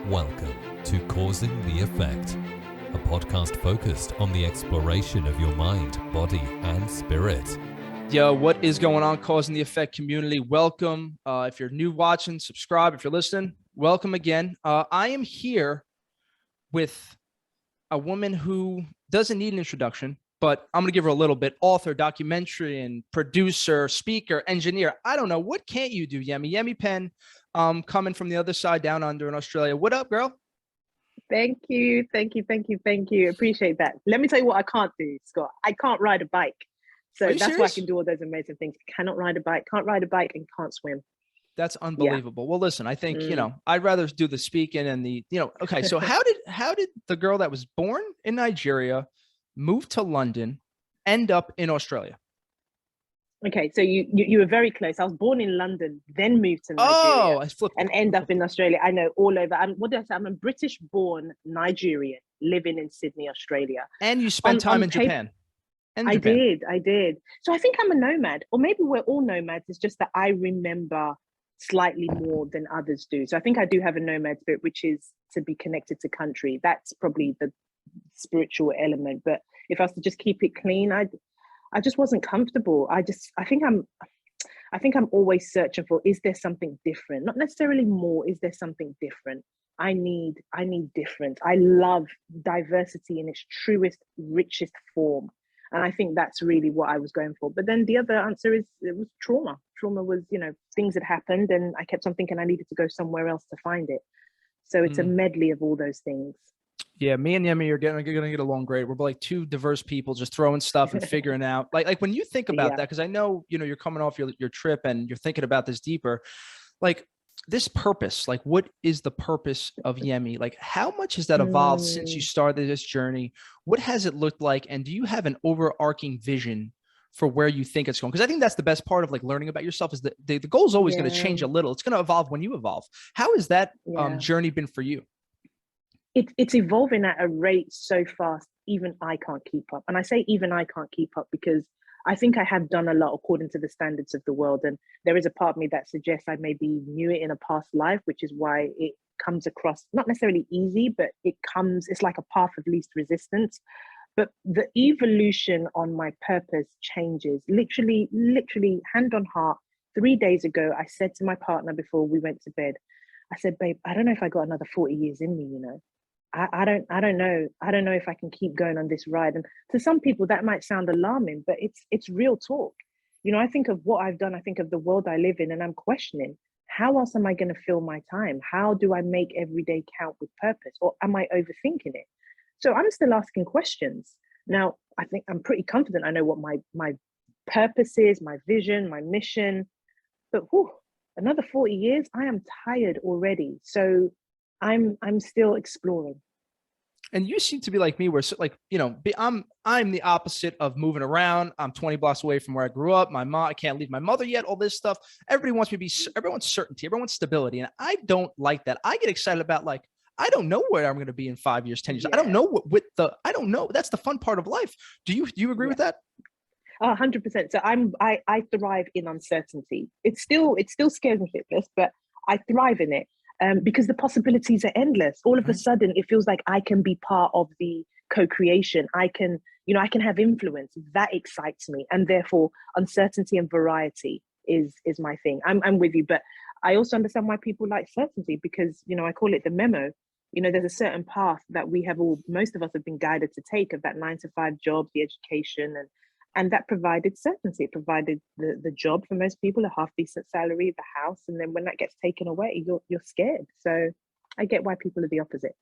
Welcome to Causing the Effect, a podcast focused on the exploration of your mind, body, and spirit. Yo, what is going on, Causing the Effect community? Welcome. If you're new watching, subscribe. If you're listening, welcome again. I am here with a woman who doesn't need an introduction, but I'm going to give her a little bit. Author, documentarian, producer, speaker, engineer. I don't know. What can't you do, Yemi? Yemi Penn, coming from the other side down under in Australia. What up, girl? Thank you. Appreciate that. Let me tell you what I can't do, Scott. I can't ride a bike. So that's serious? why I can do all those amazing things. Cannot ride a bike, and can't swim. That's unbelievable. Yeah. Well, listen, I think, I'd rather do the speaking and okay. So how did the girl that was born in Nigeria, moved to London, end up in Australia? Okay, so you were very close. I was born in London, then moved to Nigeria, I flipped and end up in Australia. I know, all over. I'm a British-born Nigerian living in Sydney, Australia. And you spent time in Japan. I did. So I think I'm a nomad, or maybe we're all nomads. It's just that I remember slightly more than others do. So I think I do have a nomad spirit, which is to be connected to country. That's probably the spiritual element. But if I was to just keep it clean, I just wasn't comfortable. I think I'm always searching for, is there something different? Not necessarily more, is there something different? I need different. I love diversity in its truest, richest form. And I think that's really what I was going for. But then the other answer is, it was trauma. Trauma was, things had happened and I kept on thinking I needed to go somewhere else to find it. So it's a medley of all those things. Yeah, me and Yemi are going to get along great. We're like two diverse people just throwing stuff and figuring out. Like when you think about that, because I know, you're coming off your trip and you're thinking about this deeper, like this purpose, like what is the purpose of Yemi? Like how much has that evolved since you started this journey? What has it looked like? And do you have an overarching vision for where you think it's going? Because I think that's the best part of like learning about yourself is that the goal is always going to change a little. It's going to evolve when you evolve. How has that journey been for you? It's evolving at a rate so fast, even I can't keep up. And I say even I can't keep up because I think I have done a lot according to the standards of the world. And there is a part of me that suggests I maybe knew it in a past life, which is why it comes across not necessarily easy, but it's like a path of least resistance. But the evolution on my purpose changes. Literally, hand on heart, 3 days ago, I said to my partner before we went to bed, I said, babe, I don't know if I got another 40 years in me, I don't know. I don't know if I can keep going on this ride. And to some people that might sound alarming, but it's real talk. I think of what I've done. I think of the world I live in, and I'm questioning, how else am I going to fill my time? How do I make every day count with purpose? Or am I overthinking it? So I'm still asking questions. Now, I think I'm pretty confident I know what my purpose is, my vision, my mission. But another 40 years, I am tired already. So I'm still exploring. And you seem to be like me, where I'm the opposite of moving around. I'm 20 blocks away from where I grew up. I can't leave my mother yet. All this stuff. Everybody wants me to everyone's certainty, everyone's stability, and I don't like that. I get excited about I don't know where I'm going to be in 5 years, 10 years. I don't know I don't know. That's the fun part of life. Do you agree with that? 100%. So I thrive in uncertainty. It still scares me shitless, but I thrive in it. Because the possibilities are endless. All of a sudden, it feels like I can be part of the co-creation. I can have influence. That excites me, and therefore, uncertainty and variety is my thing. I'm with you, but I also understand why people like certainty because I call it the memo. There's a certain path that most of us have been guided to take of that 9-to-5 job, the education, and that provided certainty. It provided the job for most people, a half-decent salary, the house. And then when that gets taken away, you're scared. So I get why people are the opposite.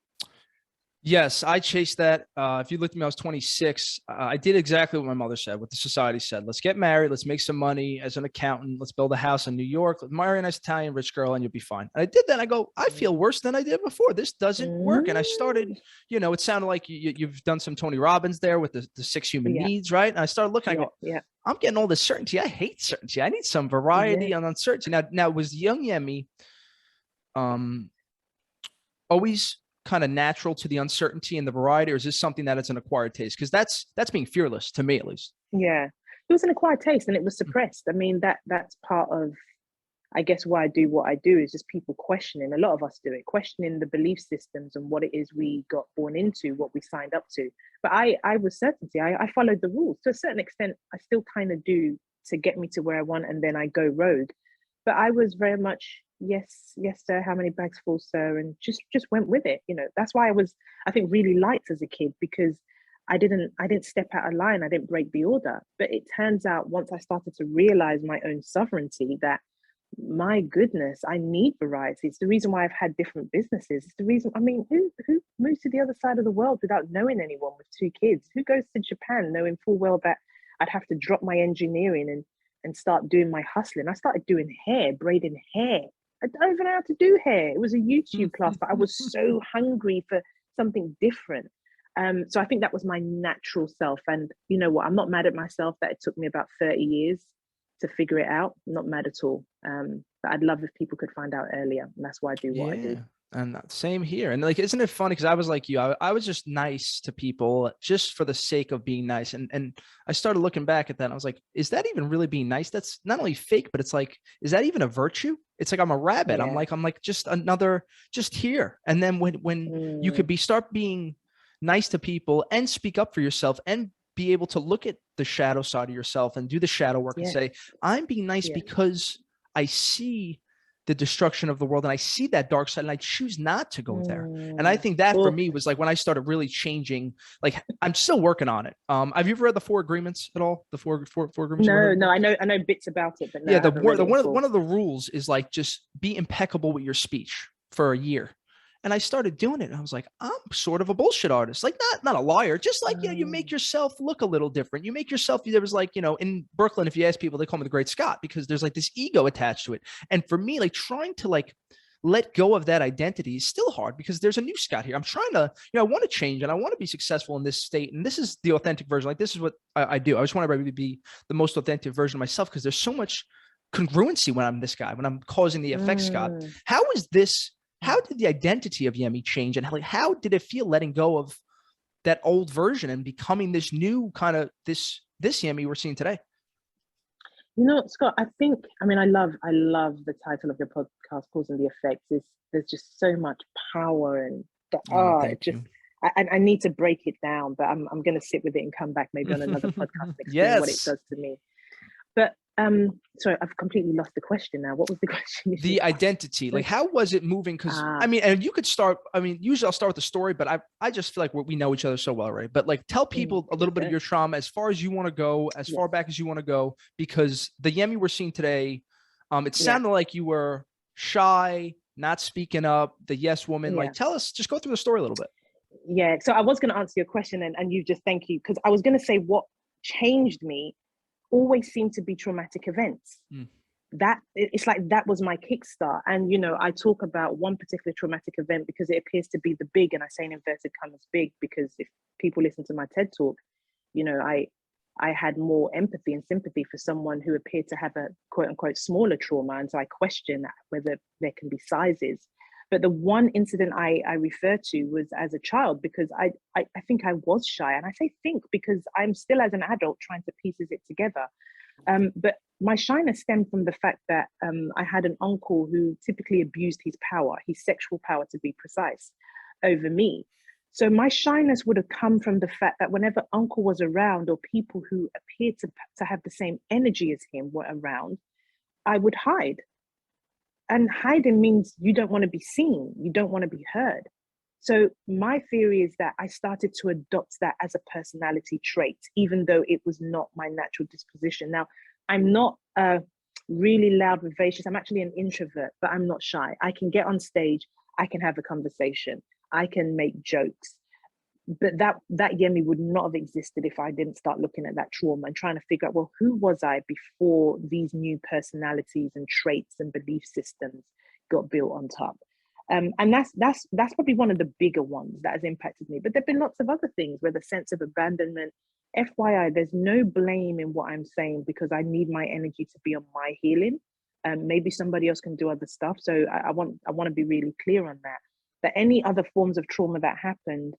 Yes, I chased that. If you looked at me, I was 26. I did exactly what my mother said, what the society said. Let's get married. Let's make some money as an accountant. Let's build a house in New York. Marry a nice Italian rich girl and you'll be fine. And I did that. And I go, I feel worse than I did before. This doesn't work. And I started, it sounded like you've done some Tony Robbins there with the 6 human needs, right? And I started looking, I go, I'm getting all this certainty. I hate certainty. I need some variety and uncertainty. Now was young Yemi always kind of natural to the uncertainty and the variety, or is this something that it's an acquired taste? Because that's being fearless, to me at least. Yeah, it was an acquired taste and it was suppressed. I mean, that's part of I guess why I do what I do is just people questioning. A lot of us do it, questioning the belief systems and what it is we got born into, what we signed up to. But I was certainty. I followed the rules to a certain extent. I still kind of do to get me to where I want, and then I go rogue. But I was very much yes, yes, sir. How many bags full, sir? And just went with it. You know, that's why I think, really liked as a kid, because I didn't step out of line. I didn't break the order. But it turns out once I started to realize my own sovereignty, that my goodness, I need variety. It's the reason why I've had different businesses. It's the reason, I mean, who moves to the other side of the world without knowing anyone with 2 kids? Who goes to Japan knowing full well that I'd have to drop my engineering and start doing my hustling? I started doing hair, braiding hair. I don't even know how to do hair. It was a YouTube class, but I was so hungry for something different. So I think that was my natural self. And you know what? I'm not mad at myself that it took me about 30 years to figure it out. I'm not mad at all. But I'd love if people could find out earlier. And that's why I do what I do. And same here. And like, isn't it funny? Because I was like you, I was just nice to people just for the sake of being nice. And I started looking back at that. And I was like, is that even really being nice? That's not only fake, but it's like, is that even a virtue? It's like, I'm a rabbit. Yeah. I'm like just another, just here. And then when you could start being nice to people and speak up for yourself and be able to look at the shadow side of yourself and do the shadow work and say, I'm being nice because I see the destruction of the world and I see that dark side and I choose not to go there. And I think that for me was like when I started really changing, like I'm still working on it. Have you ever read the 4 Agreements at all? The four agreements? No, I know bits about it, but no, one of the rules is like, just be impeccable with your speech for a year. And I started doing it. And I was like, I'm sort of a bullshit artist. Like not a liar, just like, you know, you make yourself look a little different. You make yourself, there was like, you know, in Brooklyn, if you ask people, they call me the Great Scott because there's like this ego attached to it. And for me, like trying to like let go of that identity is still hard because there's a new Scott here. I'm trying to, you know, I want to change and I want to be successful in this state. And this is the authentic version. Like, this is what I do. I just want to be the most authentic version of myself because there's so much congruency when I'm this guy, when I'm causing the effect, Scott. How did the identity of Yemi change? And how did it feel letting go of that old version and becoming this new kind of this Yemi we're seeing today? You know, Scott, I love the title of your podcast, Causing the Effects. There's just so much power and I need to break it down, but I'm going to sit with it and come back maybe on another podcast and explain what it does to me. But sorry, I've completely lost the question now. What was the question? The identity, like how was it moving? Because I mean, and you could start. I mean, usually I'll start with the story, but I just feel like we know each other so well, right? But like, tell people a little bit of your trauma, as far as you want to go, as far back as you want to go, because the Yemi we're seeing today, it sounded like you were shy, not speaking up, the yes woman. Like, tell us, just go through the story a little bit. Yeah. So I was going to answer your question, and you just thank you, because I was going to say what changed me always seemed to be traumatic events. That it's like that was my kickstart. And you know, I talk about one particular traumatic event because it appears to be the big, and I say in inverted commas big, because if people listen to my TED talk, you know, I had more empathy and sympathy for someone who appeared to have a quote unquote smaller trauma, and so I question whether there can be sizes. But the one incident I refer to was as a child, because I think I was shy. And I say think because I'm still as an adult trying to pieces it together. But my shyness stemmed from the fact that I had an uncle who typically abused his power, his sexual power to be precise, over me. So my shyness would have come from the fact that whenever uncle was around, or people who appeared to have the same energy as him were around, I would hide. And hiding means you don't want to be seen. You don't want to be heard. So my theory is that I started to adopt that as a personality trait, even though it was not my natural disposition. Now, I'm not really loud, vivacious. I'm actually an introvert, but I'm not shy. I can get on stage. I can have a conversation. I can make jokes. But that Yemi would not have existed if I didn't start looking at that trauma and trying to figure out, well, who was I before these new personalities and traits and belief systems got built on top? And that's probably one of the bigger ones that has impacted me. But there've been lots of other things where the sense of abandonment. FYI, there's no blame in what I'm saying, because I need my energy to be on my healing. Maybe somebody else can do other stuff. So I want to be really clear on that. That any other forms of trauma that happened,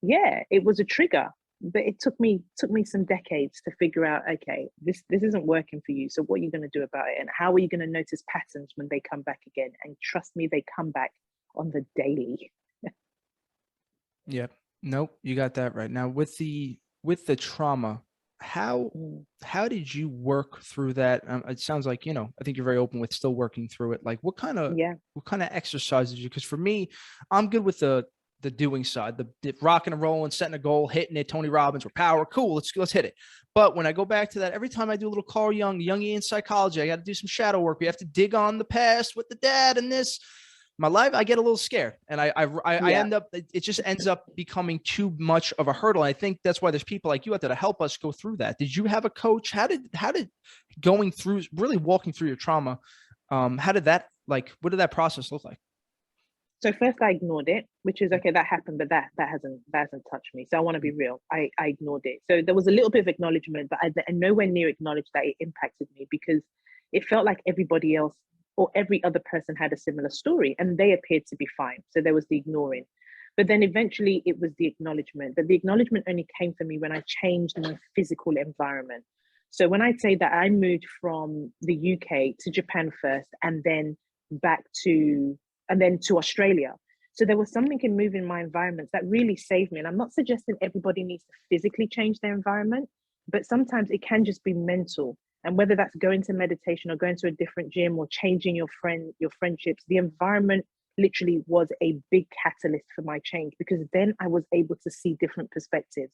it was a trigger. but it took me some decades to figure out, okay, this isn't working for you. So what are you going to do about it? And how are you going to notice patterns when they come back again? And trust me, they come back on the daily. Yep. Nope. You got that right. Now with the trauma, how did you work through that? It sounds like, I think you're very open with still working through it. Like what kind of exercises you? Because for me, I'm good with the doing side, the rocking and rolling, setting a goal, hitting it, Tony Robbins or power. Cool. Let's hit it. But when I go back to that, every time I do a little Carl Jung, Jungian psychology, I got to do some shadow work. We have to dig on the past with the dad and this. My life, I get a little scared, and I end up. It just ends up becoming too much of a hurdle. And I think that's why there's people like you out there to help us go through that. Did you have a coach? How did going through, really walking through your trauma? How did that, what did that process look like? So first I ignored it, which is okay, that happened, but that hasn't touched me. So I want to be real. I ignored it. So there was a little bit of acknowledgement, but I nowhere near acknowledged that it impacted me, because it felt like everybody else or every other person had a similar story and they appeared to be fine. So there was the ignoring. But then eventually it was the acknowledgement. But the acknowledgement only came for me when I changed my physical environment. So when I say that I moved from the UK to Japan first and then to Australia. So there was something in moving my environments that really saved me. And I'm not suggesting everybody needs to physically change their environment, but sometimes it can just be mental. And whether that's going to meditation or going to a different gym or changing your friendships, the environment literally was a big catalyst for my change, because then I was able to see different perspectives.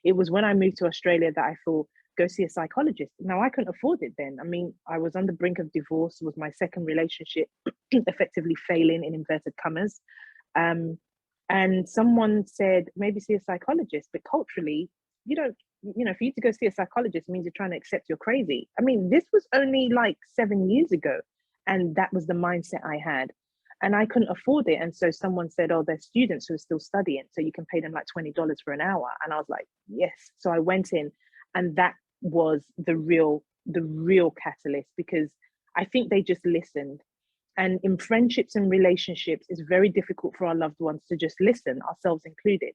It was when I moved to Australia that I thought, go see a psychologist. Now, I couldn't afford it then. I mean, I was on the brink of divorce. It was my second relationship, effectively failing in inverted commas. And someone said, maybe see a psychologist, but culturally, for you to go see a psychologist means you're trying to accept you're crazy. I mean, this was only like 7 years ago. And that was the mindset I had. And I couldn't afford it. And so someone said, oh, there's students who are still studying, so you can pay them like $20 for an hour. And I was like, yes. So I went in, and that was the real catalyst, because I think they just listened. And in friendships and relationships, it's very difficult for our loved ones to just listen, ourselves included.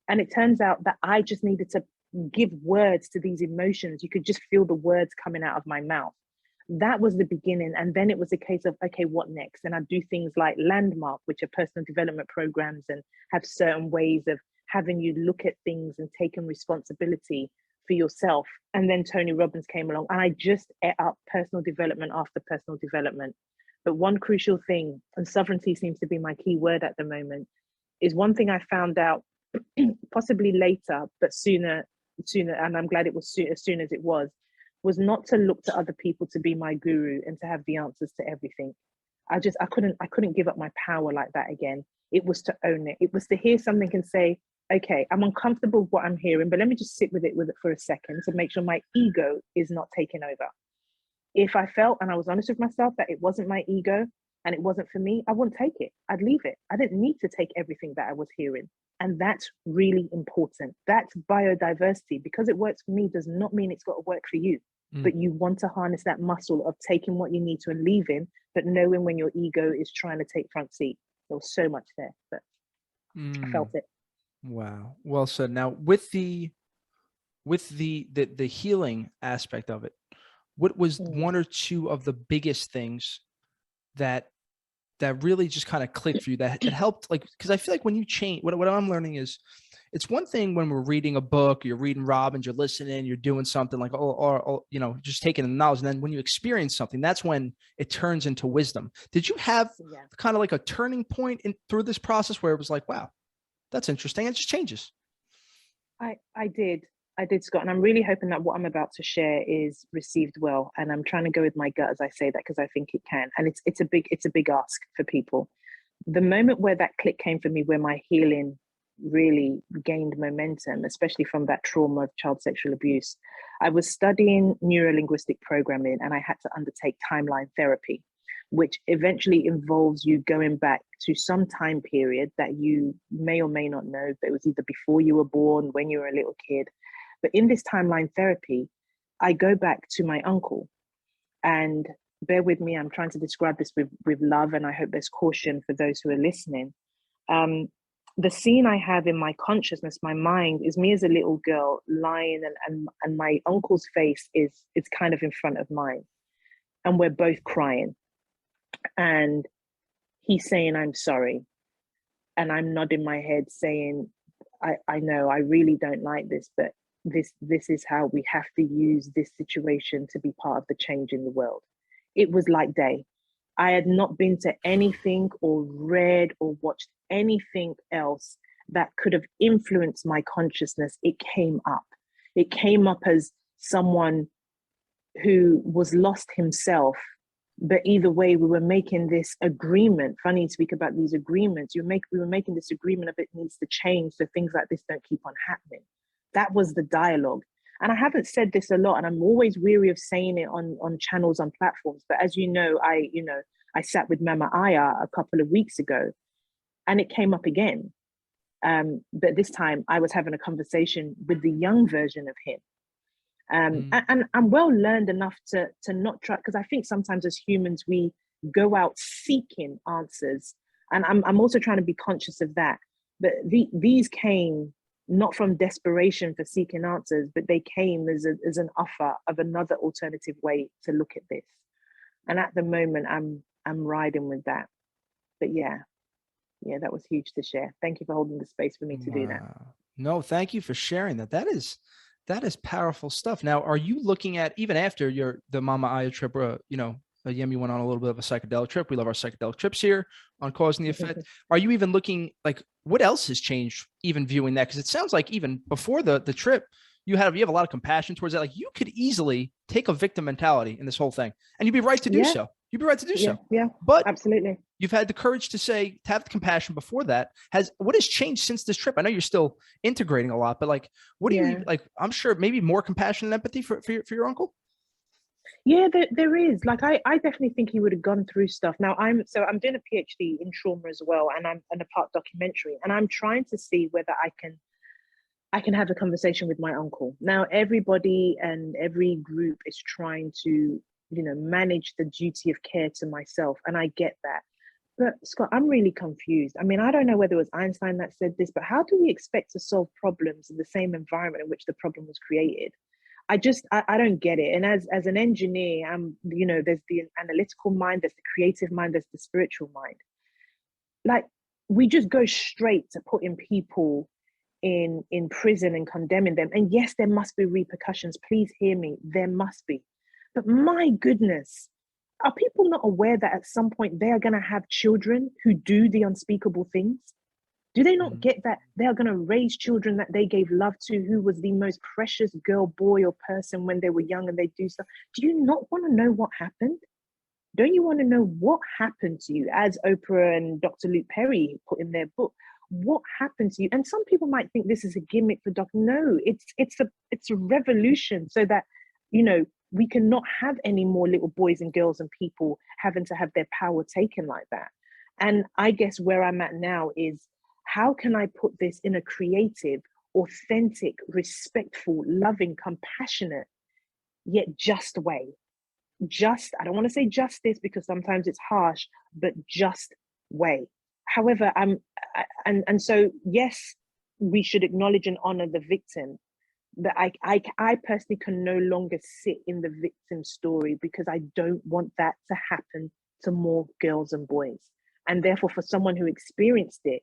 And it turns out that I just needed to give words to these emotions. You could just feel the words coming out of my mouth. That was the beginning. And then it was a case of, okay, what next? And I do things like Landmark, which are personal development programs and have certain ways of having you look at things and taking responsibility for yourself. And then Tony Robbins came along, and I just ate up personal development after personal development. But one crucial thing, and sovereignty seems to be my key word at the moment, is one thing I found out possibly later, but sooner, and I'm glad it was as soon as it was not to look to other people to be my guru and to have the answers to everything. I couldn't give up my power like that again. It was to own it. It was to hear something and say, okay, I'm uncomfortable with what I'm hearing, but let me just sit with it for a second to make sure my ego is not taking over. If I felt, and I was honest with myself, that it wasn't my ego and it wasn't for me, I wouldn't take it. I'd leave it. I didn't need to take everything that I was hearing. And that's really important. That's biodiversity. Because it works for me does not mean it's got to work for you. But you want to harness that muscle of taking what you need to and leaving, but knowing when your ego is trying to take front seat. There was so much there, but I felt it. Wow. Well said. Now with the healing aspect of it, what was one or two of the biggest things that really just kind of clicked for you, that it helped? Like, because I feel like when you change, what I'm learning is, it's one thing when we're reading a book, you're reading Robbins, you're listening, you're doing something like, or just taking the knowledge. And then when you experience something, that's when it turns into wisdom. Did you have kind of like a turning point through this process where it was like, wow, that's interesting, it just changes? I did, Scott. And I'm really hoping that what I'm about to share is received well. And I'm trying to go with my gut as I say that, because I think it can. And it's a big ask for people. The moment where that click came for me, where my healing really gained momentum, especially from that trauma of child sexual abuse, I was studying neuro-linguistic programming, and I had to undertake timeline therapy, which eventually involves you going back to some time period that you may or may not know, but it was either before you were born, when you were a little kid. But in this timeline therapy, I go back to my uncle, and bear with me, I'm trying to describe this with love, and I hope there's caution for those who are listening. the scene I have in my consciousness, my mind, is me as a little girl lying, and my uncle's face is it's kind of in front of mine, and we're both crying, and he's saying, "I'm sorry," and I'm nodding my head saying, I know I really don't like this, but this is how we have to use this situation to be part of the change in the world. It was like day. I had not been to anything or read or watched anything else that could have influenced my consciousness. It came up. It came up as someone who was lost himself. But either way, we were making this agreement. Funny to speak about these agreements. We were making this agreement of it needs to change so things like this don't keep on happening. That was the dialogue. And I haven't said this a lot, and I'm always weary of saying it on channels, on platforms. But as you know, I sat with Mama Aya a couple of weeks ago, and it came up again. But this time I was having a conversation with the young version of him. And I'm well learned enough to not try, because I think sometimes as humans, we go out seeking answers. And I'm also trying to be conscious of that. But these came not from desperation for seeking answers, but they came as an offer of another alternative way to look at this. And at the moment, I'm riding with that. But yeah, that was huge to share. Thank you for holding the space for me to do that. No, thank you for sharing that. That is powerful stuff. Now, are you looking at, even after the Mama Aya trip, Yemi went on a little bit of a psychedelic trip. We love our psychedelic trips here on Cause and the Effect. Are you even looking, like, what else has changed even viewing that? Because it sounds like even before the trip, you have a lot of compassion towards that. Like, you could easily take a victim mentality in this whole thing, and you'd be right to do so. You'd be right to do so. Yeah, but absolutely. You've had the courage to have the compassion before that. What has changed since this trip? I know you're still integrating a lot, but like, what do you like? I'm sure maybe more compassion and empathy for your uncle. Yeah, there is. Like, I definitely think he would have gone through stuff. Now I'm doing a PhD in trauma as well, and I'm in a part documentary, and I'm trying to see whether I can have a conversation with my uncle. Now, everybody and every group is trying to, manage the duty of care to myself, and I get that. But Scott, I'm really confused. I mean, I don't know whether it was Einstein that said this, but how do we expect to solve problems in the same environment in which the problem was created? I don't get it. And as an engineer, there's the analytical mind, there's the creative mind, there's the spiritual mind. Like, we just go straight to putting people in prison and condemning them. And yes, there must be repercussions. Please hear me. There must be. But my goodness, are people not aware that at some point they are going to have children who do the unspeakable things? Do they not get that they are going to raise children that they gave love to, who was the most precious girl, boy, or person when they were young, and they do stuff? Do you not want to know what happened? Don't you want to know what happened to you? As Oprah and Dr. Luke Perry put in their book, what happened to you? And some people might think this is a gimmick for Dr. No, it's a revolution so that, we cannot have any more little boys and girls and people having to have their power taken like that. And I guess where I'm at now is, how can I put this in a creative, authentic, respectful, loving, compassionate, yet just way? I don't want to say justice because sometimes it's harsh, but just way. However, so yes, we should acknowledge and honor the victim. But I personally can no longer sit in the victim story, because I don't want that to happen to more girls and boys. And therefore, for someone who experienced it,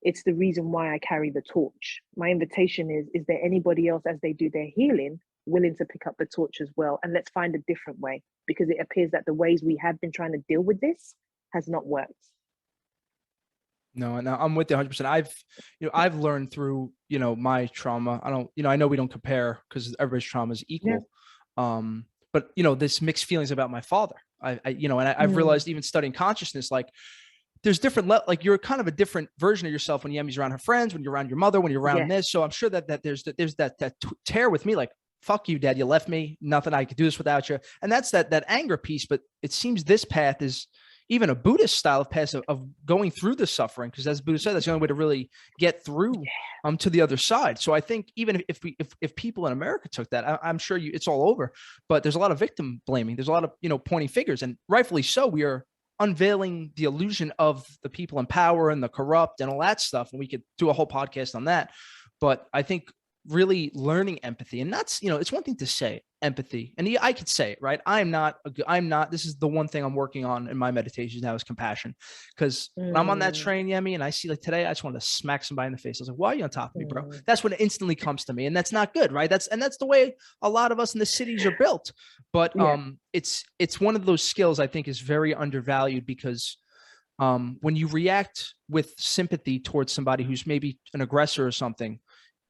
it's the reason why I carry the torch. My invitation is there anybody else, as they do their healing, willing to pick up the torch as well? And let's find a different way, because it appears that the ways we have been trying to deal with this has not worked. No, I'm with you 100%. I've learned through, my trauma. I know we don't compare because everybody's trauma is equal. Yeah. But this mixed feelings about my father. I've realized, even studying consciousness, like, there's different, like, you're kind of a different version of yourself when Yemi's around her friends, when you're around your mother, when you're around this. So I'm sure that there's that tear with me, like, fuck you, Dad, you left me, nothing, I could do this without you. And that's that anger piece. But it seems this path is even a Buddhist style of path of going through the suffering, because as Buddha said, that's the only way to really get through to the other side. So I think even if people in America took that, I'm sure it's all over. But there's a lot of victim blaming. There's a lot of pointing fingers, and rightfully so. We are unveiling the illusion of the people in power and the corrupt and all that stuff. And we could do a whole podcast on that. But I think really learning empathy, and that's, it's one thing to say empathy, and I could say it, right? I'm not, this is the one thing I'm working on in my meditations now is compassion. Because when I'm on that train, Yemi, and I see like today, I just want to smack somebody in the face. I was like, why are you on top of me, bro? That's what instantly comes to me. And that's not good, right? That's the way a lot of us in the cities are built. But it's one of those skills I think is very undervalued, because when you react with sympathy towards somebody who's maybe an aggressor or something,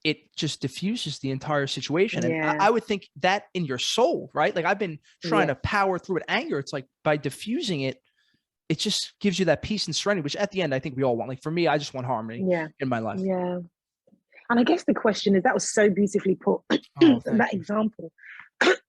it just diffuses the entire situation. And I would think that in your soul, right? Like I've been trying to power through it, anger. It's like by diffusing it, it just gives you that peace and serenity, which at the end, I think we all want. Like for me, I just want harmony in my life. Yeah. And I guess the question is, that was so beautifully put. That example,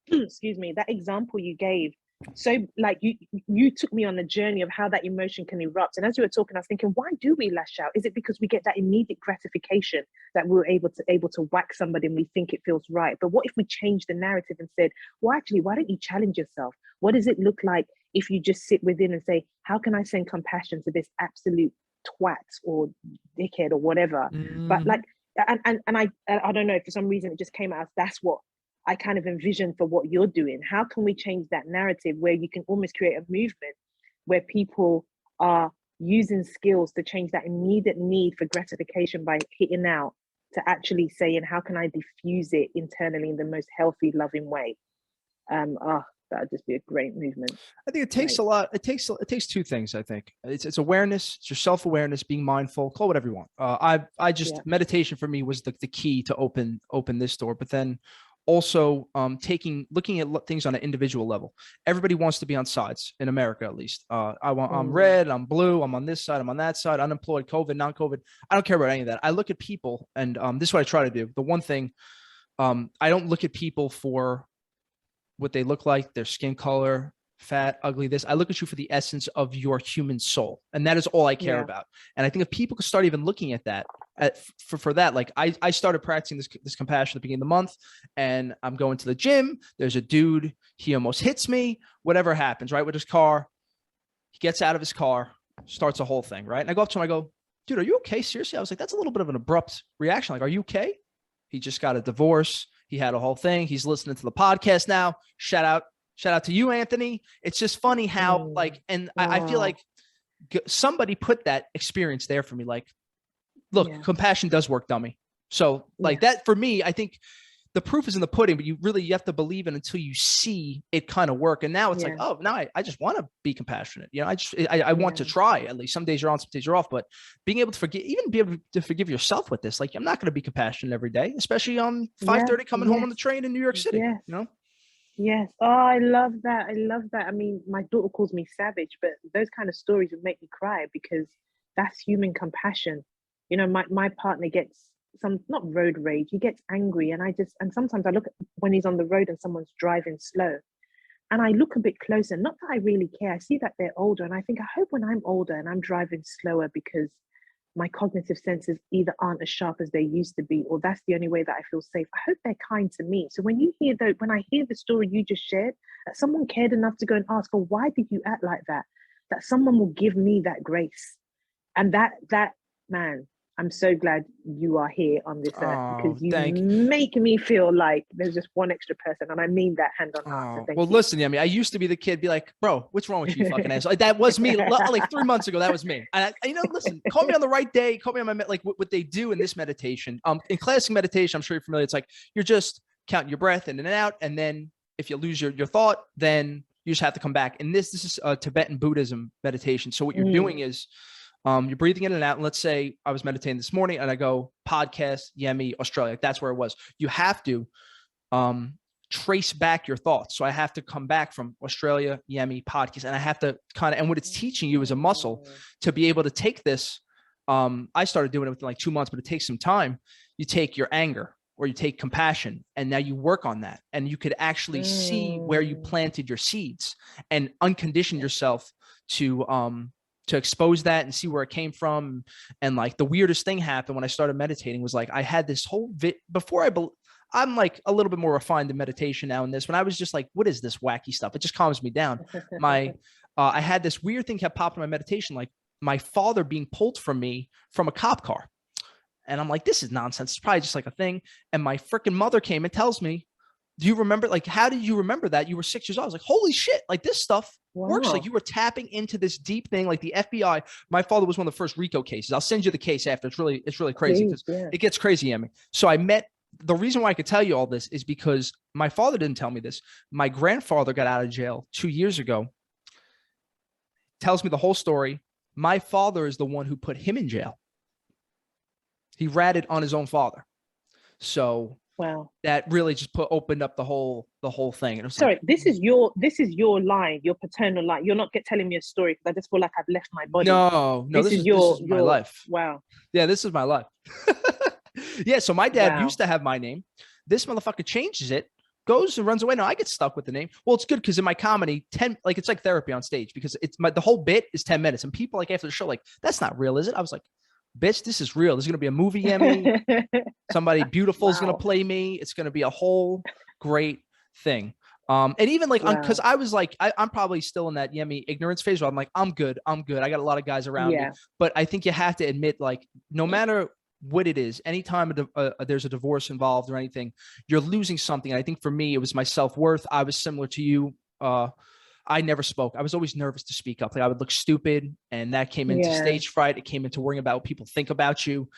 excuse me, that example you gave. So like you took me on the journey of how that emotion can erupt. And as you were talking, I was thinking, why do we lash out? Is it because we get that immediate gratification that we're able to whack somebody and we think it feels right? But what if we change the narrative and said, well, actually, why don't you challenge yourself? What does it look like if you just sit within and say, how can I send compassion to this absolute twat or dickhead or whatever? But like, and I don't know, for some reason it just came out as that's what I kind of envision for what you're doing. How can we change that narrative where you can almost create a movement where people are using skills to change that immediate need for gratification by hitting out to actually saying, how can I diffuse it internally in the most healthy, loving way? That'd just be a great movement. I think it takes a lot. It takes two things. I think it's awareness, it's your self-awareness, being mindful, call whatever you want. I just meditation for me was the key to open this door. But then also looking at things on an individual level. Everybody wants to be on sides in America, at least. I'm red, I'm blue, I'm on this side, I'm on that side, unemployed, COVID, non-COVID. I don't care about any of that. I look at people, and this is what I try to do. The one thing, I don't look at people for what they look like, their skin color, fat, ugly, this. I look at you for the essence of your human soul. And that is all I care about. And I think if people could start even looking at that, for that, like I started practicing this compassion at the beginning of the month, and I'm going to the gym. There's a dude, he almost hits me, whatever happens, right? With his car, he gets out of his car, starts a whole thing, right? And I go up to him, I go, dude, are you okay? Seriously? I was like, that's a little bit of an abrupt reaction. Like, are you okay? He just got a divorce. He had a whole thing. He's listening to the podcast now. Shout out to you, Anthony. It's just funny how I feel like somebody put that experience there for me. Like, look, compassion does work, dummy. So like that for me, I think the proof is in the pudding, but you have to believe it until you see it kind of work. And now it's like, oh, now I just want to be compassionate. I want to try. At least some days you're on, some days you're off, but being able to forgive, even be able to forgive yourself with this. Like, I'm not going to be compassionate every day, especially on 5:30 coming home on the train in New York City, Yes. Oh, I love that. I mean, my daughter calls me savage, but those kind of stories would make me cry because that's human compassion. My partner gets not road rage, he gets angry, and sometimes I look at when he's on the road and someone's driving slow, and I look a bit closer, not that I really care. I see that they're older, and I think, I hope when I'm older and I'm driving slower because my cognitive senses either aren't as sharp as they used to be, or that's the only way that I feel safe. I hope they're kind to me. So when I hear the story you just shared, that someone cared enough to go and ask, well, why did you act like that? That someone will give me that grace. And that man, I'm so glad you are here on this earth, because you make me feel like there's just one extra person, and I mean that hand on heart. So listen, Yemi, I used to be the kid, be like, bro, what's wrong with you, fucking ass? Like, that was me. Like 3 months ago, that was me. And listen, call me on the right day, call me on my like what they do in this meditation. In classic meditation, I'm sure you're familiar. It's like you're just counting your breath in and out, and then if you lose your thought, then you just have to come back. And this is Tibetan Buddhism meditation. So what you're doing is you're breathing in and out. And let's say I was meditating this morning and I go podcast, Yemi, Australia. That's where it was. You have to trace back your thoughts. So I have to come back from Australia, Yemi, podcast. And I have to and what it's teaching you is a muscle to be able to take this. I started doing it within like 2 months, but it takes some time. You take your anger or you take compassion, and now you work on that. And you could actually see where you planted your seeds and uncondition yourself to expose that and see where it came from. And like the weirdest thing happened when I started meditating was like, I had this whole before I'm like a little bit more refined in meditation now in this, when I was just like, what is this wacky stuff? It just calms me down. I had this weird thing kept popping in my meditation, like my father being pulled from me from a cop car. And I'm like, this is nonsense. It's probably just like a thing. And my freaking mother came and tells me, do you remember, like, how did you remember that? You were 6 years old. I was like, holy shit, like this stuff works. Like you were tapping into this deep thing, like the FBI. My father was one of the first RICO cases. I'll send you the case after. It's really crazy because it gets crazy, Yemi. So the reason why I could tell you all this is because my father didn't tell me this. My grandfather got out of jail 2 years ago, tells me the whole story. My father is the one who put him in jail. He ratted on his own father. So wow, that really just opened up the whole thing. And sorry, this is your line, your paternal line. You're not telling me a story because I just feel like I've left my body. No, this is my life. Wow. Yeah, this is my life. Yeah, so my dad used to have my name. This motherfucker changes it, goes and runs away. No, I get stuck with the name. Well, it's good because in my comedy, it's like therapy on stage because the whole bit is 10 minutes. And people like after the show, like, that's not real, is it? I was like, bitch, this is real. There's going to be a movie, Yemi. Somebody beautiful is going to play me. It's going to be a whole great thing. And even like, because I was like, I'm probably still in that Yemi ignorance phase where I'm like, I'm good. I got a lot of guys around me. But I think you have to admit, like, no matter what it is, anytime there's a divorce involved or anything, you're losing something. And I think for me, it was my self-worth. I was similar to you. I never spoke. I was always nervous to speak up. Like I would look stupid, and that came into stage fright. It came into worrying about what people think about you.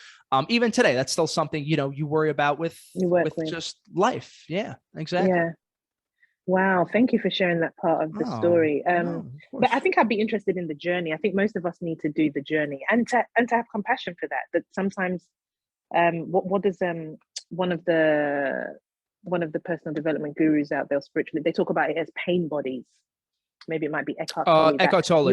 Even today, that's still something, you worry about with just life. Yeah, exactly. Yeah. Wow. Thank you for sharing that part of the story. But I think I'd be interested in the journey. I think most of us need to do the journey and to have compassion for that. That sometimes, what does one of the personal development gurus out there spiritually, they talk about it as pain bodies. Maybe it might be Eckhart Tolle. Eckhart Tolle.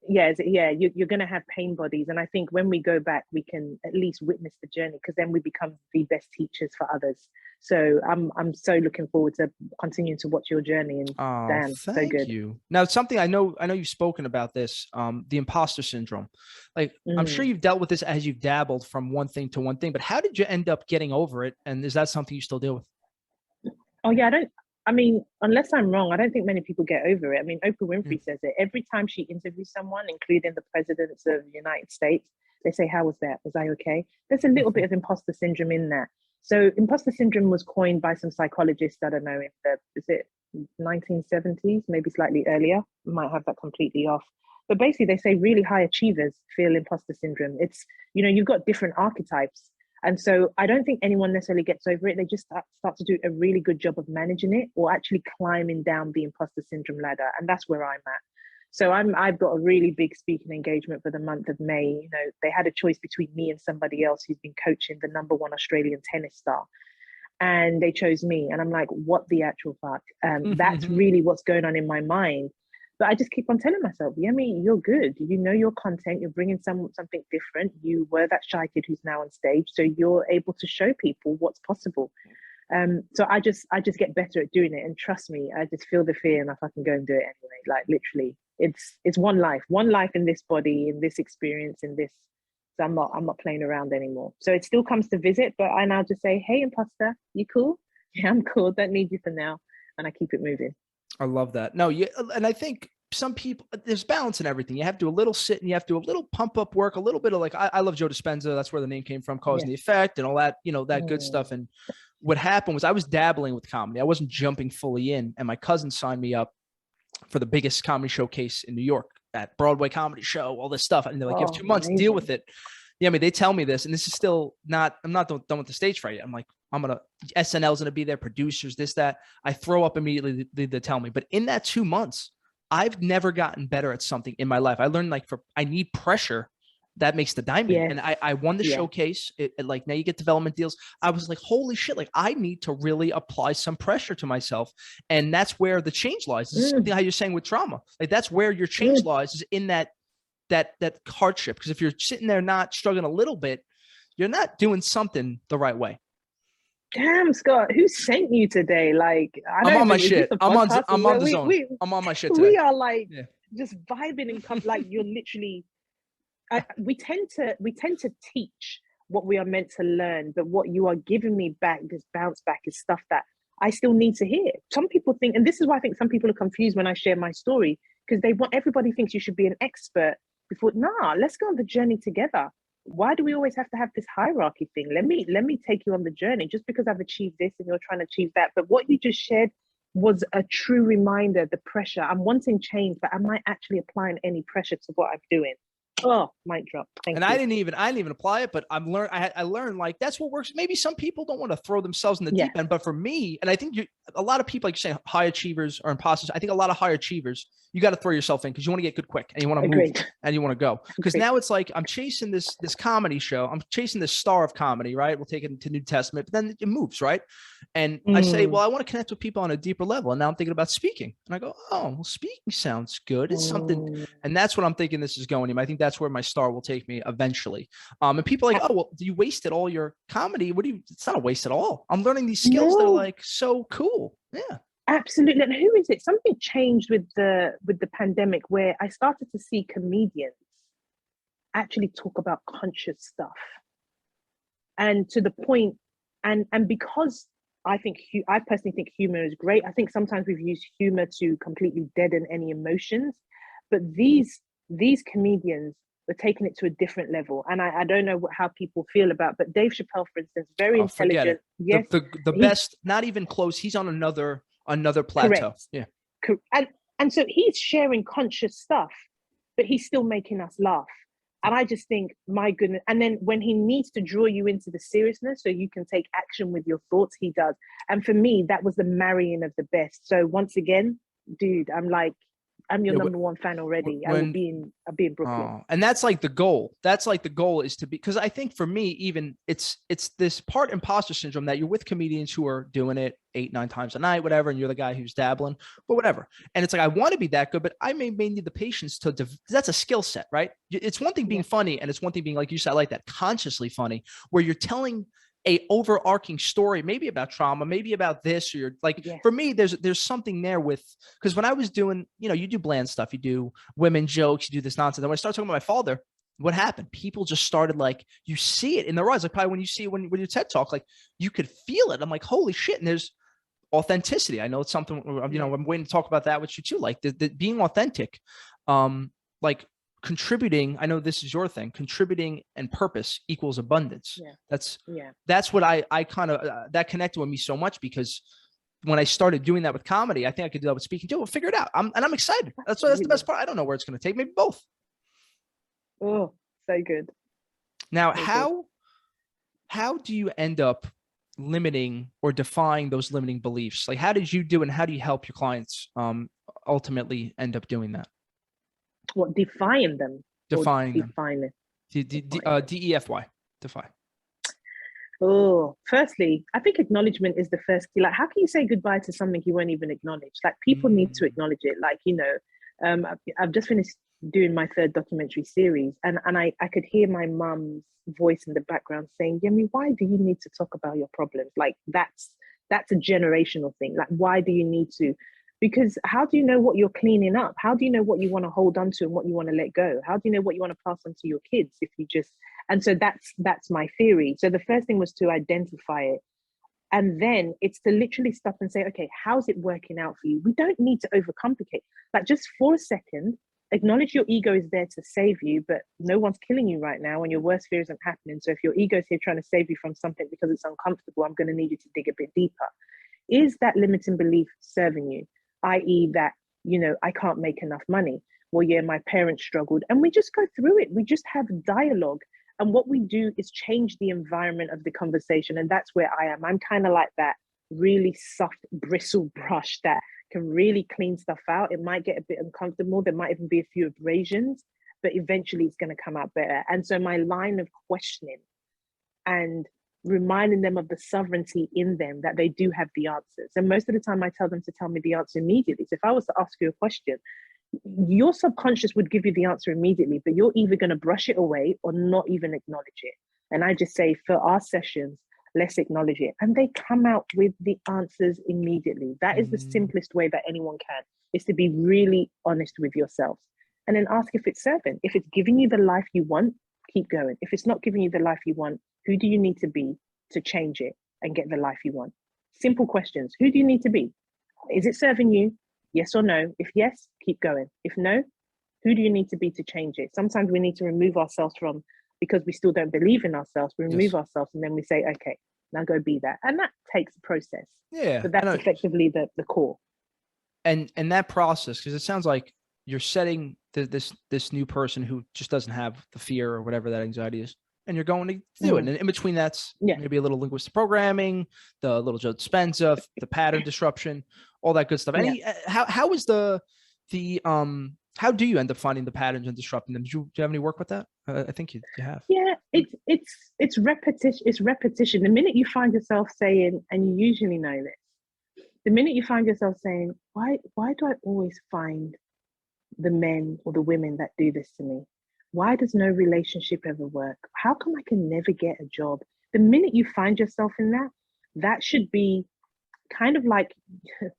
You're going to have pain bodies. And I think when we go back, we can at least witness the journey because then we become the best teachers for others. So I'm so looking forward to continuing to watch your journey. And damn, so good. Thank you. Now, something I know you've spoken about this, the imposter syndrome. Like, I'm sure you've dealt with this as you've dabbled from one thing to one thing, but how did you end up getting over it? And is that something you still deal with? Oh, yeah, unless I'm wrong, I don't think many people get over it. I mean, Oprah Winfrey says it every time she interviews someone, including the presidents of the United States. They say, how was that? Was I okay? There's a little bit of imposter syndrome in there. So imposter syndrome was coined by some psychologists, I don't know, is it 1970s, maybe slightly earlier? Might have that completely off. But basically, they say really high achievers feel imposter syndrome. It's, you've got different archetypes. And so I don't think anyone necessarily gets over it. They just start to do a really good job of managing it or actually climbing down the imposter syndrome ladder. And that's where I'm at. So I've got a really big speaking engagement for the month of May. They had a choice between me and somebody else who's been coaching the #1 Australian tennis star. And they chose me. And I'm like, what the actual fuck? That's really what's going on in my mind. But I just keep on telling myself, Yemi, you're good. You know your content. You're bringing something different. You were that shy kid who's now on stage. So you're able to show people what's possible. So I just get better at doing it. And trust me, I just feel the fear and I fucking go and do it anyway. Like literally, it's one life in this body, in this experience, in this. So I'm not playing around anymore. So it still comes to visit, but I now just say, hey, imposter, you cool? Yeah, I'm cool. Don't need you for now. And I keep it moving. I love that. No, and I think some people, there's balance in everything. You have to do a little sit and you have to do a little pump up work, a little bit of like, I love Joe Dispenza. That's where the name came from, cause and the effect and all that, that good stuff. And what happened was I was dabbling with comedy. I wasn't jumping fully in. And my cousin signed me up for the biggest comedy showcase in New York at Broadway Comedy Show, all this stuff. And they're like, you have 2 months to deal with it. Yeah, I mean, they tell me this, and this is still I'm not done with the stage fright yet. I'm like, SNL's going to be there, producers, this, that. I throw up immediately, they tell me. But in that 2 months, I've never gotten better at something in my life. I learned I need pressure. That makes the diamond. Yes. And I won the showcase. Like now you get development deals. I was like, holy shit, like I need to really apply some pressure to myself. And that's where the change lies. This is something how you're saying with trauma. Like that's where your change lies, is in that hardship. Because if you're sitting there not struggling a little bit, you're not doing something the right way. Damn, Scott, who sent you today? Like, I'm on my shit. I'm on the zone. I'm on my shit today. We are like just vibing and come like you're literally. We tend to teach what we are meant to learn, but what you are giving me back, this bounce back, is stuff that I still need to hear. Some people think, and this is why I think some people are confused when I share my story, because everybody thinks you should be an expert before. Nah, let's go on the journey together. Why do we always have to have this hierarchy thing? Let me take you on the journey, just because I've achieved this and you're trying to achieve that. But what you just shared was a true reminder, the pressure. I'm wanting change, but am I actually applying any pressure to what I'm doing? Oh, mic drop. Thank you. I didn't even apply it, but I learned like that's what works. Maybe some people don't want to throw themselves in the deep end, but for me, and I think a lot of people, like you say, high achievers or imposters. I think a lot of high achievers, you got to throw yourself in because you want to get good quick and you want to move and you want to go. Because now it's like I'm chasing this comedy show. I'm chasing this star of comedy, right? We'll take it into New Testament, but then it moves, right? And I say, well, I want to connect with people on a deeper level. And now I'm thinking about speaking. And I go, oh, well, speaking sounds good. It's something. And that's what I'm thinking this is going. I think that's where my star will take me eventually. And people are like, oh, well, you wasted all your comedy. It's not a waste at all. I'm learning these skills that are like so cool. Yeah. Absolutely. And who is it? Something changed with the pandemic where I started to see comedians actually talk about conscious stuff. And to the point, and because I personally think humor is great. I think sometimes we've used humor to completely deaden any emotions, but these comedians were taking it to a different level. And I don't know how people feel about, but Dave Chappelle, for instance, very intelligent. Yes, the best, not even close. He's on another plateau. Correct. Yeah. And so he's sharing conscious stuff, but he's still making us laugh. And I just think, my goodness. And then when he needs to draw you into the seriousness so you can take action with your thoughts, he does. And for me, that was the marrying of the best. So once again, dude, I'm your number one fan already. I'll be in Brooklyn. And that's like the goal. That's like the goal is to be, because I think for me, even it's this part imposter syndrome that you're with comedians who are doing it 8-9 times a night, whatever. And you're the guy who's dabbling, but whatever. And it's like, I want to be that good, but I may need the patience that's a skill set, right? It's one thing being funny. And it's one thing being, like you said, I like that, consciously funny, where you're telling a overarching story, maybe about trauma, maybe about this, or you're like, for me, there's something there with, because when I was doing, you do bland stuff, you do women jokes, you do this nonsense. And when I started talking about my father, what happened? People just started, like, you see it in their eyes. Like probably when you see it when you TED Talk, like you could feel it. I'm like, holy shit. And there's authenticity. I know it's something, I'm waiting to talk about that with you too. Like the being authentic, like contributing. I know this is your thing. Contributing and purpose equals abundance. That's what I kind of that connected with me so much, because when I started doing that with comedy, I think I could do that with speaking too. We'll figure it out. I'm excited. That's the best part. I don't know where it's going to take. Maybe both. Oh, so good. Now, how do you end up limiting or defying those limiting beliefs? Like, how did you do, and how do you help your clients ultimately end up doing that? What, defying them? Defying them. DEFY. Defy. Oh, firstly, I think acknowledgement is the first key. Like, how can you say goodbye to something you won't even acknowledge? Like, people need to acknowledge it. Like, I've just finished doing my 3rd documentary series, and I could hear my mum's voice in the background saying, Yemi, why do you need to talk about your problems? Like, that's a generational thing. Like, why do you need to? Because how do you know what you're cleaning up? How do you know what you want to hold on to and what you want to let go? How do you know what you want to pass on to your kids if you just... And so that's my theory. So the first thing was to identify it. And then it's to literally stop and say, okay, how's it working out for you? We don't need to overcomplicate. Like, just for a second, acknowledge your ego is there to save you, but no one's killing you right now and your worst fear isn't happening. So if your ego is here trying to save you from something because it's uncomfortable, I'm going to need you to dig a bit deeper. Is that limiting belief serving you? I.e. that, I can't make enough money. Well, yeah, my parents struggled. And we just go through it. We just have dialogue. And what we do is change the environment of the conversation. And that's where I am. I'm kind of like that really soft bristle brush that can really clean stuff out. It might get a bit uncomfortable. There might even be a few abrasions, but eventually it's going to come out better. And so my line of questioning and reminding them of the sovereignty in them, that they do have the answers. And most of the time I tell them to tell me the answer immediately. So if I was to ask you a question, your subconscious would give you the answer immediately, but you're either going to brush it away or not even acknowledge it. And I just say, for our sessions, let's acknowledge it. And they come out with the answers immediately. That is the simplest way that anyone can, is to be really honest with yourselves. And then ask if it's serving. If it's giving you the life you want, keep going. If it's not giving you the life you want, who do you need to be to change it and get the life you want? Simple questions. Who do you need to be? Is it serving you? Yes or no? If yes, keep going. If no, who do you need to be to change it? Sometimes we need to remove ourselves from, because we still don't believe in ourselves, we remove ourselves and then we say, okay, now go be that. And that takes a process. Yeah. But that's effectively the core. And that process, because it sounds like you're setting this new person who just doesn't have the fear or whatever that anxiety is, and you're going to do it. And in between that's maybe a little linguistic programming, the little Joe Dispenza, the pattern disruption, all that good stuff. How is how do you end up finding the patterns and disrupting them? Do you have any work with that? I think you have. Yeah, it's repetition. It's repetition. The minute you find yourself saying, and you usually know this, the minute you find yourself saying, why do I always find the men or the women that do this to me? Why does no relationship ever work? How come I can never get a job? The minute you find yourself in that, that should be kind of like,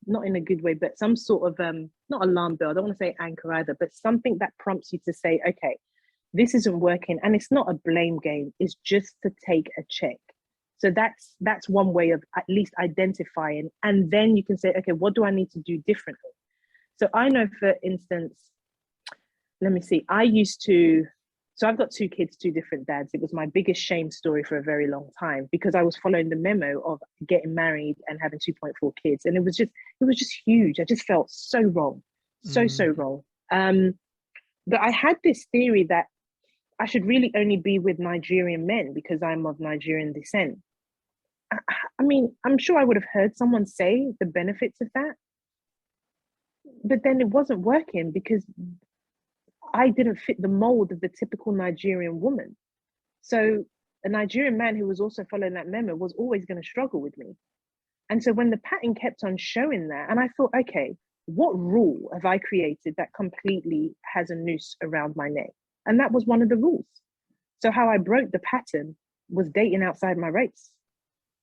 not in a good way, but some sort of, not alarm bell, I don't want to say anchor either, but something that prompts you to say, okay, this isn't working. And it's not a blame game, it's just to take a check. So that's one way of at least identifying. And then you can say, okay, what do I need to do differently? So I know, for instance, let me see, so I've got 2 kids, 2 different dads. It was my biggest shame story for a very long time, because I was following the memo of getting married and having 2.4 kids. And it was just huge. I just felt so wrong, so wrong. But I had this theory that I should really only be with Nigerian men because I'm of Nigerian descent. I mean, I'm sure I would have heard someone say the benefits of that, but then it wasn't working because I didn't fit the mold of the typical Nigerian woman. So a Nigerian man who was also following that memo was always going to struggle with me. And so when the pattern kept on showing that, and I thought, okay, what rule have I created that completely has a noose around my neck? And that was one of the rules. So how I broke the pattern was dating outside my race.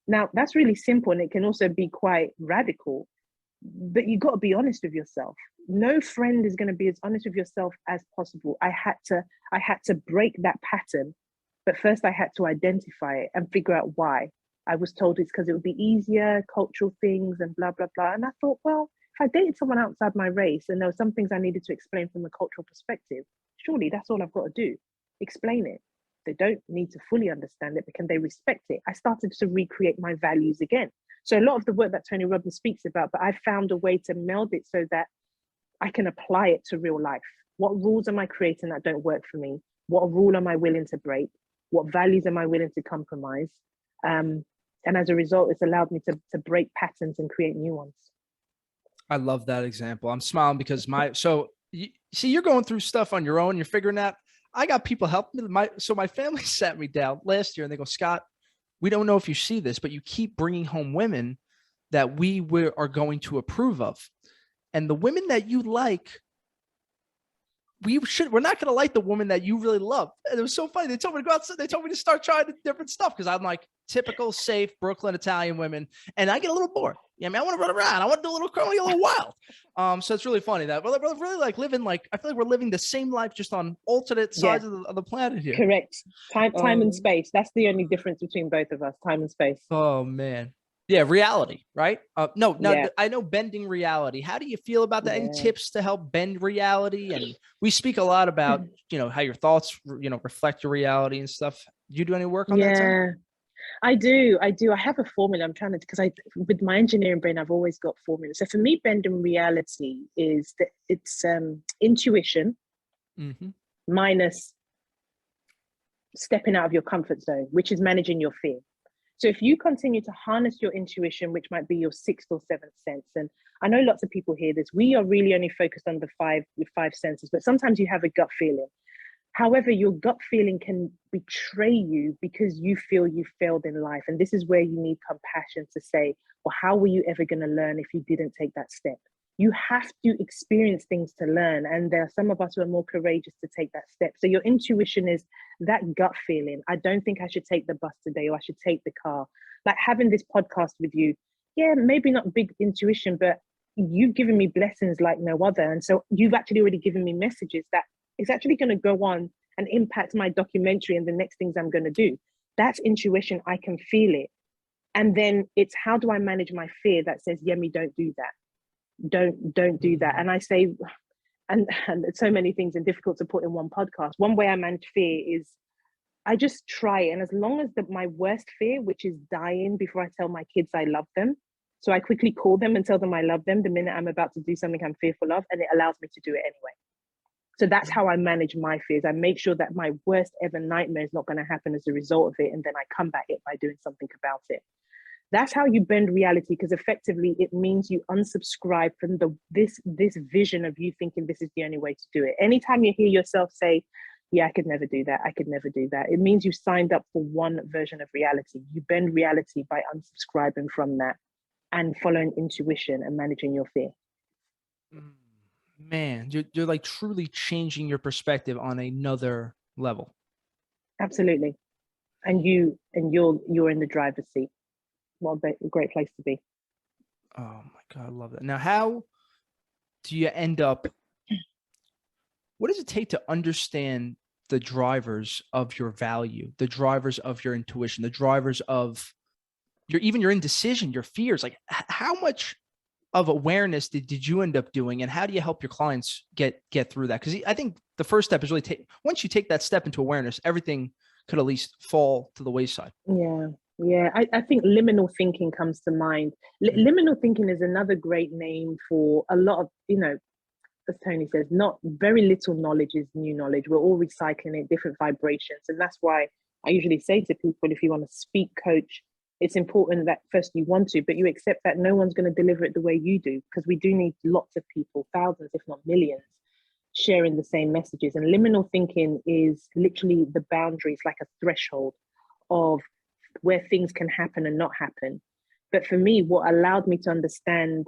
Now, that's really simple, and it can also be quite radical, but you got to be honest with yourself. No friend is going to be as honest with yourself as possible. I had to break that pattern, but first I had to identify it and figure out why. I was told it's because it would be easier, cultural things and blah, blah, blah. And I thought, well, if I dated someone outside my race and there were some things I needed to explain from a cultural perspective, surely that's all I've got to do. Explain it. They don't need to fully understand it, but can they respect it? I started to recreate my values again. So a lot of the work that Tony Robbins speaks about, but I found a way to meld it so that I can apply it to real life. What rules am I creating that don't work for me? What rule am I willing to break? What values am I willing to compromise? And as a result, it's allowed me to break patterns and create new ones. I love that example. I'm smiling because you're going through stuff on your own. You're figuring out. I got people helping me. So my family sat me down last year and they go, Scott, we don't know if you see this, but you keep bringing home women that we are going to approve of. And the women that you like, we're not going to like the woman that you really love. And it was so funny. They told me to go outside. They told me to start trying different stuff because I'm like typical, safe Brooklyn Italian women. And I get a little bored. Yeah, I mean, I want to run around. I want to do a little curly, a little wild. So it's really funny that we're really like living I feel like we're living the same life just on alternate sides of the planet here. Correct. Time and space. That's the only difference between both of us. Time and space. Oh man. Yeah, reality, right? No, I know bending reality. How do you feel about that? Any tips to help bend reality? And we speak a lot about, how your thoughts, reflect your reality and stuff. Do you do any work on that? Yeah, I do. I have a formula. I'm trying to, because with my engineering brain, I've always got formulas. So for me, bending reality is that it's intuition minus stepping out of your comfort zone, which is managing your fear. So if you continue to harness your intuition, which might be your 6th or 7th sense, and I know lots of people hear this, we are really only focused on the 5 senses, but sometimes you have a gut feeling. However, your gut feeling can betray you because you feel you failed in life. And this is where you need compassion to say, well, how were you ever going to learn if you didn't take that step? You have to experience things to learn. And there are some of us who are more courageous to take that step. So your intuition is that gut feeling. I don't think I should take the bus today, or I should take the car. Like having this podcast with you. Yeah, maybe not big intuition, but you've given me blessings like no other. And so you've actually already given me messages that is actually going to go on and impact my documentary and the next things I'm going to do. That's intuition. I can feel it. And then it's how do I manage my fear that says, Yemi, don't do that. Don't do that. And I say, and so many things and difficult to put in one podcast. One way I manage fear is I just try. And as long as my worst fear, which is dying before I tell my kids I love them. So I quickly call them and tell them I love them the minute I'm about to do something I'm fearful of, and it allows me to do it anyway. So that's how I manage my fears. I make sure that my worst ever nightmare is not going to happen as a result of it. And then I combat it by doing something about it. That's how you bend reality, because effectively it means you unsubscribe from this vision of you thinking this is the only way to do it. Anytime you hear yourself say, yeah, I could never do that, I could never do that, it means you signed up for one version of reality. You bend reality by unsubscribing from that and following intuition and managing your fear. Man, you're like truly changing your perspective on another level. Absolutely. And you're in the driver's seat. What a great place to be. Oh my God, I love that. Now, how do you end up, what does it take to understand the drivers of your value, the drivers of your intuition, the drivers of your indecision, your fears? Like, how much of awareness did you end up doing, and how do you help your clients get through that? Because I think the first step is really once you take that step into awareness, everything could at least fall to the wayside. Yeah, I think liminal thinking comes to mind. Liminal thinking is another great name for a lot of, as Tony says, not very little knowledge is new knowledge. We're all recycling it, different vibrations. And that's why I usually say to people, if you want to speak coach, it's important that first you want to, but you accept that no one's going to deliver it the way you do, because we do need lots of people, thousands, if not millions, sharing the same messages. And liminal thinking is literally the boundaries, like a threshold of where things can happen and not happen. But for me, what allowed me to understand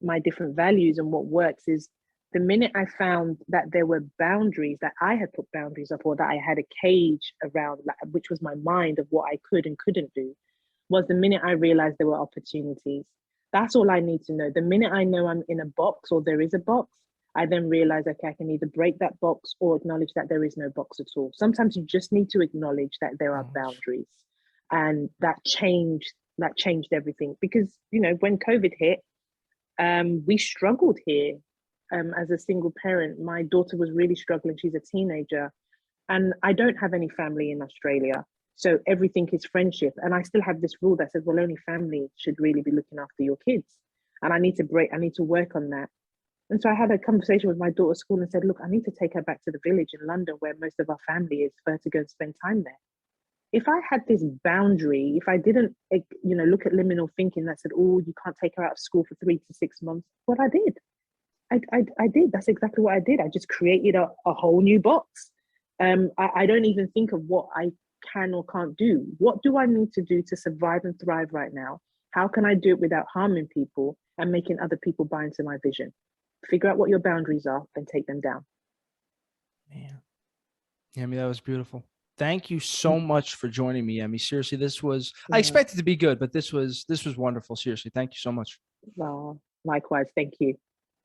my different values and what works is the minute I found that there were boundaries, that I had put boundaries up, or that I had a cage around, which was my mind of what I could and couldn't do, was the minute I realized there were opportunities. That's all I need to know. The minute I know I'm in a box, or there is a box, I then realize, okay, I can either break that box or acknowledge that there is no box at all. Sometimes you just need to acknowledge that there are boundaries. And that changed everything, because, when COVID hit, we struggled here as a single parent. My daughter was really struggling. She's a teenager, and I don't have any family in Australia. So everything is friendship. And I still have this rule that says, well, only family should really be looking after your kids. And I need to work on that. And so I had a conversation with my daughter's school and said, look, I need to take her back to the village in London where most of our family is, for her to go and spend time there. If I had this boundary, if I didn't, look at liminal thinking that said, oh, you can't take her out of school for 3 to 6 months, what I did. I did. That's exactly what I did. I just created a whole new box. I don't even think of what I can or can't do. What do I need to do to survive and thrive right now? How can I do it without harming people and making other people buy into my vision? Figure out what your boundaries are and take them down. Man, Yemi, that was beautiful. Thank you so much for joining me, Yemi. Seriously, I expected to be good, but this was wonderful. Seriously, thank you so much. Likewise, thank you.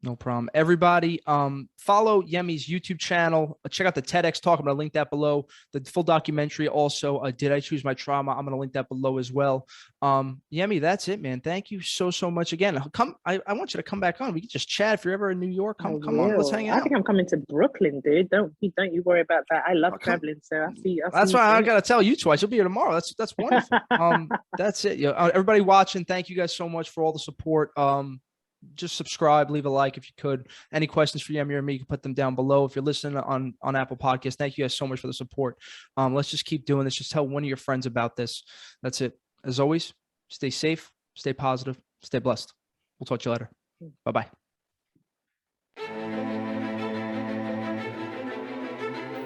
No problem. Everybody, follow Yemi's YouTube channel. Check out the TEDx talk. I'm going to link that below. The full documentary also, Did I Choose My Trauma? I'm going to link that below as well. Yemi, that's it, man. Thank you so much again. I want you to come back on. We can just chat. If you're ever in New York, come on. Let's hang out. I think I'm coming to Brooklyn, dude. Don't you worry about that. I love traveling, so I'll see you. That's why I got to tell you twice. You'll be here tomorrow. That's wonderful. That's it. Everybody watching, thank you guys so much for all the support. Just subscribe, leave a like if you could. Any questions for Yemi or me, you can put them down below. If you're listening on Apple Podcasts, thank you guys so much for the support. Let's just keep doing this. Just tell one of your friends about this. That's it. As always, stay safe, stay positive, stay blessed. We'll talk to you later. Bye-bye.